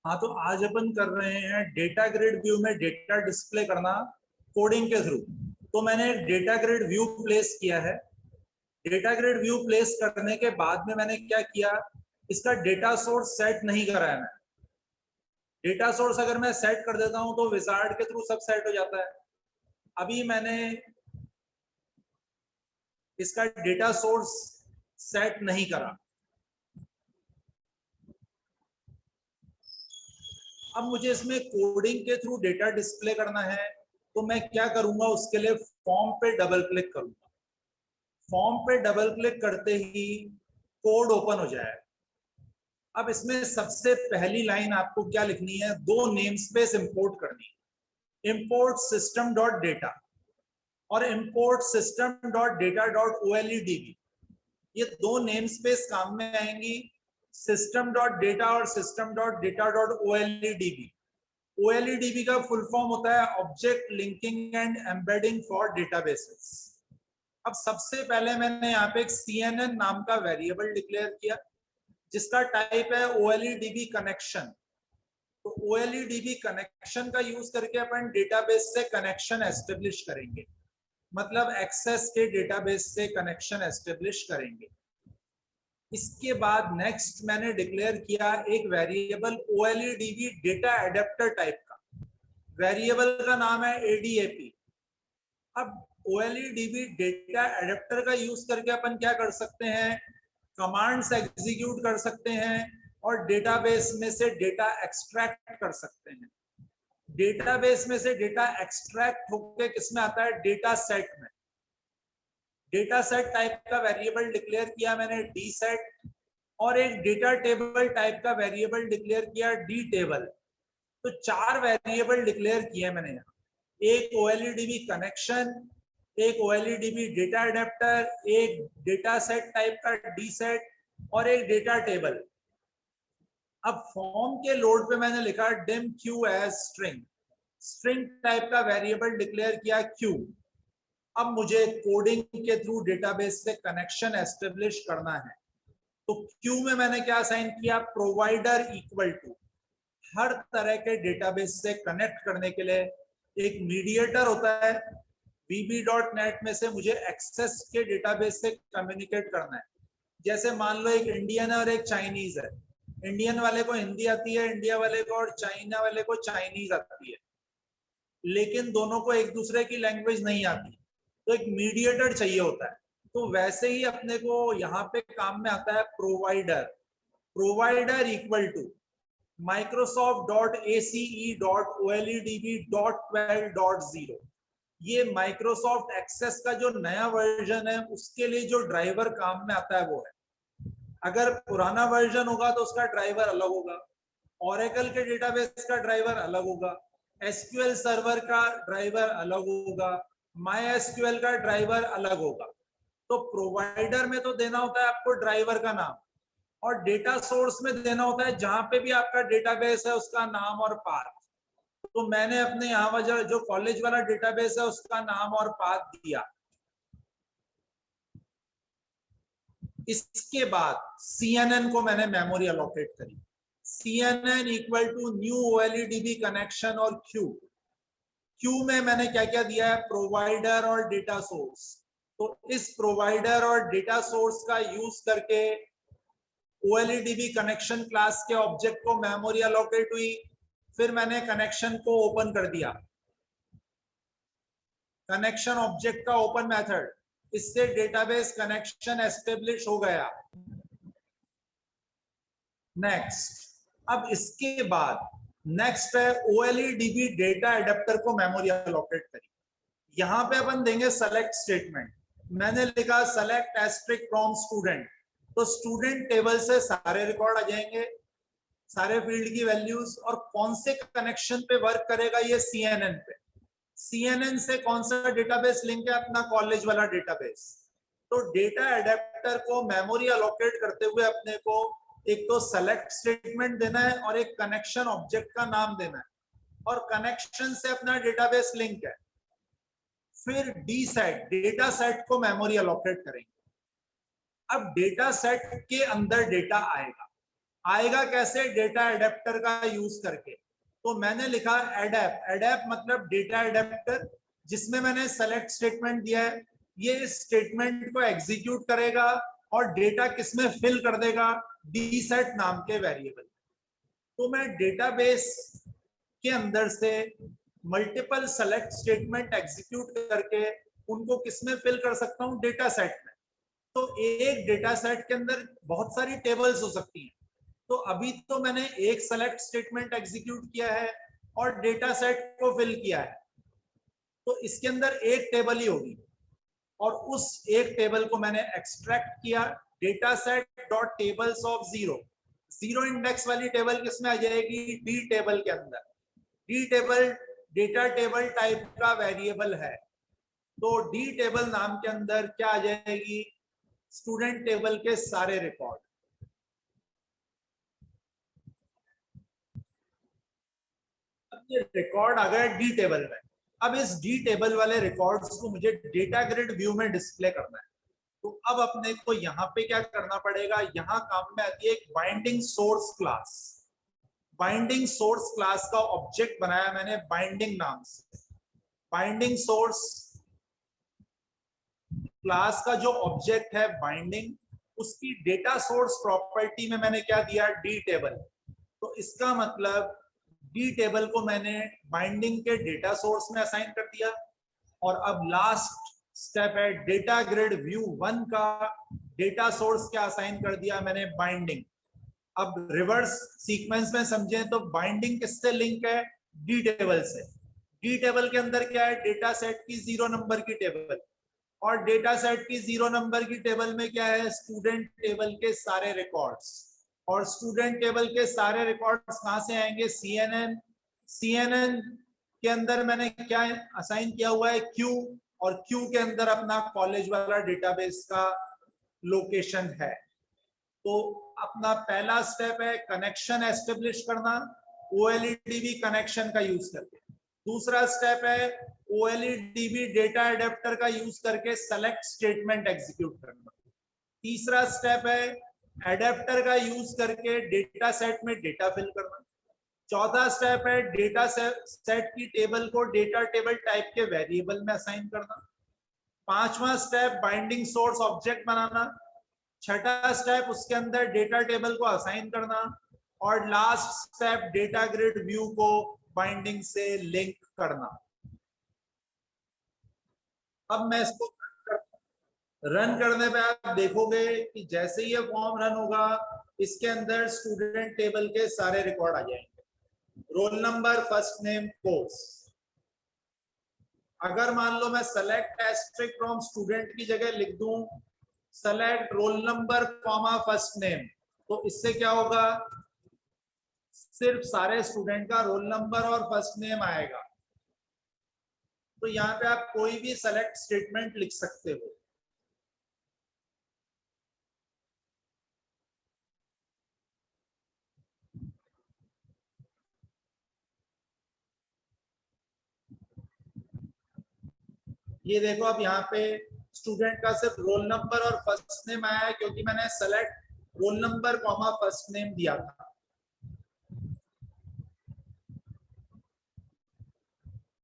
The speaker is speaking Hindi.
हाँ, तो आज अपन कर रहे हैं डेटा ग्रिड व्यू में डेटा डिस्प्ले करना कोडिंग के थ्रू। तो मैंने डेटा ग्रिड व्यू प्लेस किया है। डेटा ग्रिड व्यू प्लेस करने के बाद में मैंने क्या किया, इसका डेटा सोर्स सेट नहीं करा है। मैं डेटा सोर्स अगर मैं सेट कर देता हूं तो विजार्ड के थ्रू सब सेट हो जाता है। अभी मैंने इसका डेटा सोर्स सेट नहीं करा। अब मुझे इसमें कोडिंग के थ्रू डेटा डिस्प्ले करना है, तो मैं क्या करूंगा, उसके लिए फॉर्म पे डबल क्लिक करूंगा। फॉर्म पे डबल क्लिक करते ही कोड ओपन हो जाए। अब इसमें सबसे पहली लाइन आपको क्या लिखनी है, दो नेम स्पेस इंपोर्ट करनी है, इंपोर्ट सिस्टम डॉट डेटा और import system dot data dot OLEDB। ये दो नेम स्पेस काम में आएंगी, सिस्टम डॉट डेटा और system dot data dot OLEDB। OLEDB का फुल फॉर्म होता है object linking and embedding for databases. अब सबसे पहले मैंने यहाँ पे एक CNN नाम का वेरिएबल डिक्लेयर किया जिसका टाइप है OLEDB कनेक्शन। तो OLEDB कनेक्शन का यूज करके अपन डेटाबेस से कनेक्शन एस्टेब्लिश करेंगे, मतलब एक्सेस के डेटाबेस से कनेक्शन एस्टेब्लिश करेंगे। इसके बाद नेक्स्ट मैंने डिक्लेयर किया एक variable OLEDB data adapter type का। वेरिएबल का नाम है ADAP। अब OLEDB डेटा एडेप्टर का यूज करके अपन क्या कर सकते हैं, कमांड्स एग्जीक्यूट कर सकते हैं और डेटाबेस में से डेटा एक्सट्रैक्ट कर सकते हैं। डेटाबेस में से डेटा एक्सट्रैक्ट होकर किसमें आता है, डेटा सेट में। डेटा सेट टाइप का वेरिएबल डिक्लेयर किया मैंने DSET, और एक डेटा टेबल टाइप का वेरिएबल डिक्लेयर किया DTable। तो चार वेरिएबल डिक्लेयर किए मैंने यहाँ, एक OLEDB कनेक्शन, एक OLEDB डेटा एडेप्टर, एक डेटा सेट टाइप का DSET और एक डेटा टेबल। अब फॉर्म के लोड पे मैंने लिखा dim q as string, string type का वेरिएबल डिक्लेयर किया q। अब मुझे कोडिंग के थ्रू डेटाबेस से कनेक्शन एस्टेब्लिश करना है, तो क्यू में मैंने क्या असाइन किया, प्रोवाइडर इक्वल टू। हर तरह के डेटाबेस से कनेक्ट करने के लिए एक मीडिएटर होता है। VB.NET में से मुझे एक्सेस के डेटाबेस से कम्युनिकेट करना है। जैसे मान लो एक इंडियन है और एक चाइनीज है। इंडियन वाले को हिंदी आती है, इंडिया वाले को, और चाइना वाले को चाइनीज आती है, लेकिन दोनों को एक दूसरे की लैंग्वेज नहीं आती, तो एक मीडिएटर चाहिए होता है। तो वैसे ही अपने को यहाँ पे काम में आता है provider. Provider equal to Microsoft.ace.oledb.12.0। ये माइक्रोसॉफ्ट एक्सेस का जो नया वर्जन है उसके लिए जो ड्राइवर काम में आता है वो है। अगर पुराना वर्जन होगा तो उसका ड्राइवर अलग होगा, ओरेकल के डेटाबेस का ड्राइवर अलग होगा, SQL सर्वर का ड्राइवर अलग होगा, MySQL का ड्राइवर अलग होगा। तो प्रोवाइडर में तो देना होता है आपको ड्राइवर का नाम, और डेटा सोर्स में देना होता है जहां पे भी आपका डेटाबेस है उसका नाम और पाथ। तो मैंने अपने यहाँ जो कॉलेज वाला डेटाबेस है उसका नाम और पाथ दिया। इसके बाद CNN को मैंने मेमोरी अलोकेट करी। CNN equal to new OLEDB connection और क्यू में मैंने क्या क्या दिया है, प्रोवाइडर और डेटा सोर्स। तो इस प्रोवाइडर और डेटा सोर्स का यूज करके OLEDB कनेक्शन क्लास के ऑब्जेक्ट को मेमोरी अलोकेट हुई। फिर मैंने कनेक्शन को ओपन कर दिया, कनेक्शन ऑब्जेक्ट का ओपन मेथड, इससे डेटाबेस कनेक्शन एस्टेब्लिश हो गया। नेक्स्ट, अब इसके बाद नेक्स्ट है OLEDB डेटा एडेप्टर को मेमोरी अलोकेट करी। यहां पे अपन देंगे सेलेक्ट स्टेटमेंट। मैंने लिखा सेलेक्ट एस्ट्रिक फ्रॉम स्टूडेंट, तो स्टूडेंट टेबल से सारे रिकॉर्ड आ जाएंगे, सारे फील्ड की वैल्यूज, और कौन से कनेक्शन पे वर्क करेगा ये CNN पे। CNN से कौन सा डेटाबेस लिंक है, अपना कॉलेज वाला डेटाबेस। तो डेटा एडेप्टर को मेमोरी अलोकेट करते हुए अपने को एक तो सेलेक्ट स्टेटमेंट देना है और एक कनेक्शन ऑब्जेक्ट का नाम देना है, और कनेक्शन से अपना डेटाबेस लिंक है। फिर DSET डेटा सेट को मेमोरी अलोकेट करेंगे। अब डेटा सेट के अंदर डेटा आएगा। आएगा कैसे, डेटा एडेप्टर का यूज करके। तो मैंने लिखा एडेप, एडेप मतलब डेटा एडेप्टर, जिसमें मैंने सेलेक्ट स्टेटमेंट दिया है। ये इस स्टेटमेंट को एग्जीक्यूट करेगा और डेटा किसमें फिल कर देगा, डीसेट नाम के वेरिएबल। तो मैं डेटाबेस के अंदर से मल्टीपल सेलेक्ट स्टेटमेंट एग्जीक्यूट करके उनको किसमें फिल कर सकता हूँ, डेटा सेट में। तो एक डेटा सेट के अंदर बहुत सारी टेबल्स हो सकती हैं। तो अभी तो मैंने एक सेलेक्ट स्टेटमेंट एग्जीक्यूट किया है और डेटा सेट को फिल किया है, तो इसके अंदर एक टेबल ही होगी और उस एक टेबल को मैंने एक्सट्रैक्ट किया, data set dot tables of zero. Zero index वाली टेबल किसमें आ जाएगी, डी टेबल के अंदर। D table data table type का वेरिएबल है, तो डी टेबल नाम के अंदर क्या आ जाएगी, स्टूडेंट टेबल के सारे रिकॉर्ड। अब ये रिकॉर्ड आ गए डी टेबल में। अब इस डी टेबल वाले रिकॉर्ड्स को मुझे डेटा ग्रिड व्यू में डिस्प्ले करना है। तो अब अपने को यहाँ पे क्या करना पड़ेगा, यहाँ काम में आती है एक binding source class. Binding source class का ऑब्जेक्ट बनाया मैंने बाइंडिंग नाम से। बाइंडिंग सोर्स क्लास का जो ऑब्जेक्ट है बाइंडिंग, उसकी डेटा सोर्स प्रॉपर्टी में मैंने क्या दिया, डी टेबल। तो इसका मतलब डी टेबल को मैंने बाइंडिंग के डेटा सोर्स में असाइन कर दिया। और अब लास्ट स्टेप है डेटा ग्रिड व्यू 1 का डेटा सोर्स क्या असाइन कर दिया मैंने, बाइंडिंग। अब रिवर्स सीक्वेंस में समझें तो बाइंडिंग किससे लिंक है, डी टेबल से। डी टेबल के अंदर क्या है, डेटा सेट की 0 नंबर की टेबल, और डेटा सेट की 0 नंबर की टेबल में क्या है, स्टूडेंट टेबल के सारे रिकॉर्ड्स। और स्टूडेंट टेबल के सारे रिकॉर्ड्स कहां से आएंगे, CNN। CNN के अंदर मैंने क्या असाइन किया हुआ है, क्यू, और क्यू के अंदर अपना कॉलेज वाला डेटाबेस का लोकेशन है। तो अपना पहला स्टेप है कनेक्शन एस्टेब्लिश करना, OLEDB कनेक्शन का यूज करके। दूसरा स्टेप है OLEDB डेटा एडेप्टर का यूज करके सेलेक्ट स्टेटमेंट एग्जीक्यूट करना। तीसरा स्टेप है एडेप्टर का यूज करके डेटा सेट में डेटा फिल करना। चौथा स्टेप है डेटा सेट की टेबल को डेटा टेबल टाइप के वेरिएबल में असाइन करना। पांचवा स्टेप बाइंडिंग सोर्स ऑब्जेक्ट बनाना। छठा स्टेप उसके अंदर डेटा टेबल को असाइन करना। और last step data grid view को बाइंडिंग से लिंक करना। अब मैं इसको रन करने पे आप देखोगे कि जैसे ही ये फॉर्म रन होगा, इसके अंदर स्टूडेंट टेबल के सारे रिकॉर्ड आ जाएंगे, roll number, first name, course. अगर मान लो मैं सेलेक्ट एस्ट्रिक्ट फ्रॉम स्टूडेंट की जगह लिख दूं select roll number comma first name, तो इससे क्या होगा, सिर्फ सारे स्टूडेंट का रोल नंबर और फर्स्ट नेम आएगा। तो यहाँ पे आप कोई भी सेलेक्ट स्टेटमेंट लिख सकते हो। ये देखो अब यहाँ पे स्टूडेंट का सिर्फ रोल नंबर और फर्स्ट नेम आया है, क्योंकि मैंने select roll number comma first name दिया था।